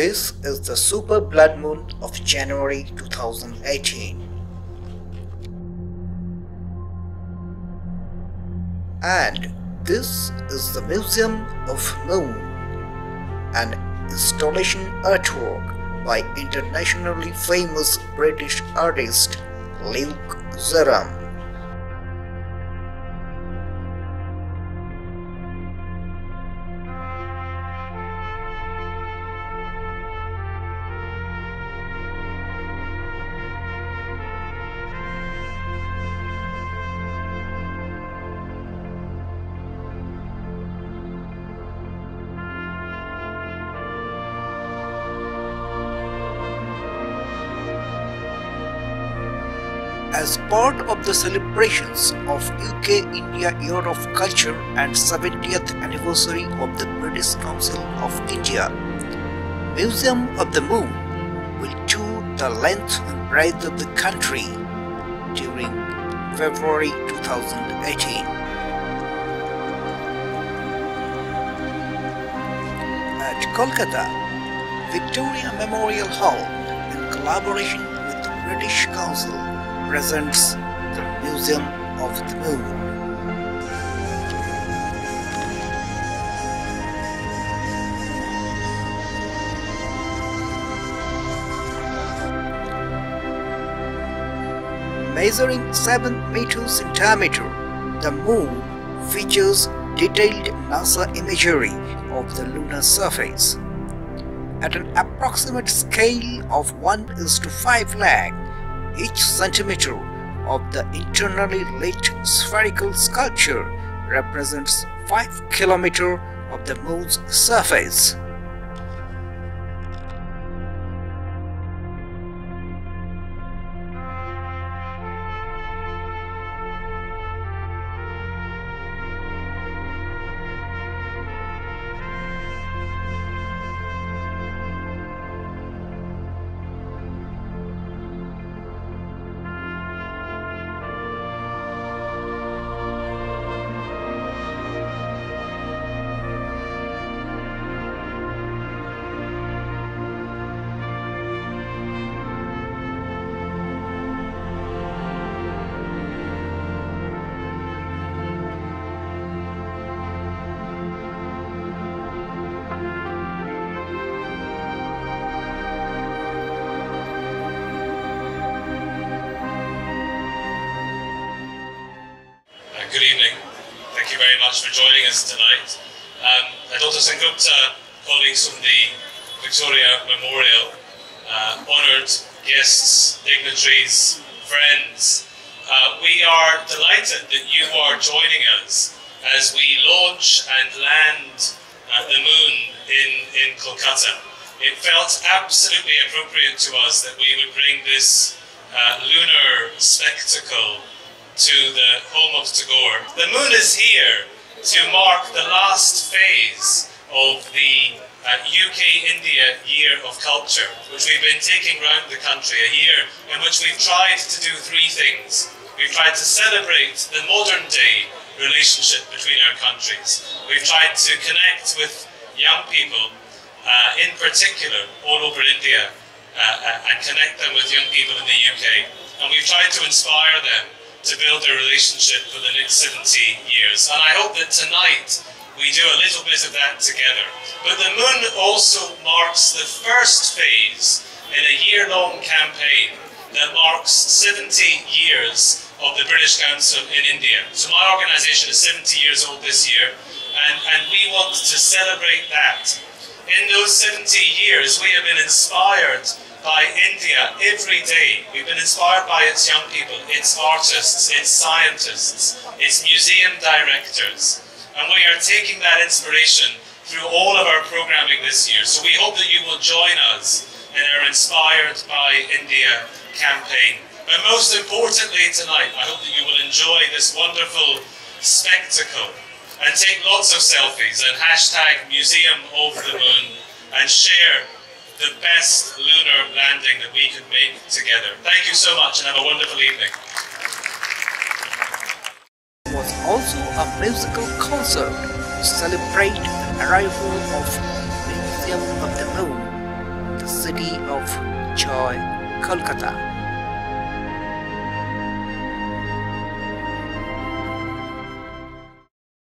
This is the super blood moon of January 2018. And this is the Museum of Moon, an installation artwork by internationally famous British artist Luke Jerram. As part of the celebrations of UK-India Year of Culture and 70th anniversary of the British Council of India, Museum of the Moon will tour the length and breadth of the country during February 2018. At Kolkata, Victoria Memorial Hall, in collaboration with the British Council, presents the Museum of the Moon. Measuring 7 meters in diameter, the Moon features detailed NASA imagery of the lunar surface. At an approximate scale of 1:5 lakh, each centimeter of the internally lit spherical sculpture represents 5 kilometers of the Moon's surface. Good evening. Thank you very much for joining us tonight. Dr. Sengupta, colleagues from the Victoria Memorial, honoured guests, dignitaries, friends, we are delighted that you are joining us as we launch and land the moon in Kolkata. It felt absolutely appropriate to us that we would bring this lunar spectacle to the home of Tagore. The moon is here to mark the last phase of the UK-India Year of Culture, which we've been taking around the country, a year in which we've tried to do 3 things. We've tried to celebrate the modern day relationship between our countries. We've tried to connect with young people, in particular, all over India, and connect them with young people in the UK. And we've tried to inspire them to build a relationship for the next 70 years. And I hope that tonight we do a little bit of that together. But the moon also marks the first phase in a year-long campaign that marks 70 years of the British Council in India. So my organisation is 70 years old this year, and we want to celebrate that. In those 70 years, we have been inspired by India every day. We've been inspired by its young people, its artists, its scientists, its museum directors. And we are taking that inspiration through all of our programming this year. So we hope that you will join us in our Inspired by India campaign. But most importantly tonight, I hope that you will enjoy this wonderful spectacle and take lots of selfies and hashtag Museum of the Moon and share the best lunar landing that we could make together. Thank you so much and have a wonderful evening. There was also a musical concert to celebrate the arrival of the Museum of the Moon city of joy, Kolkata.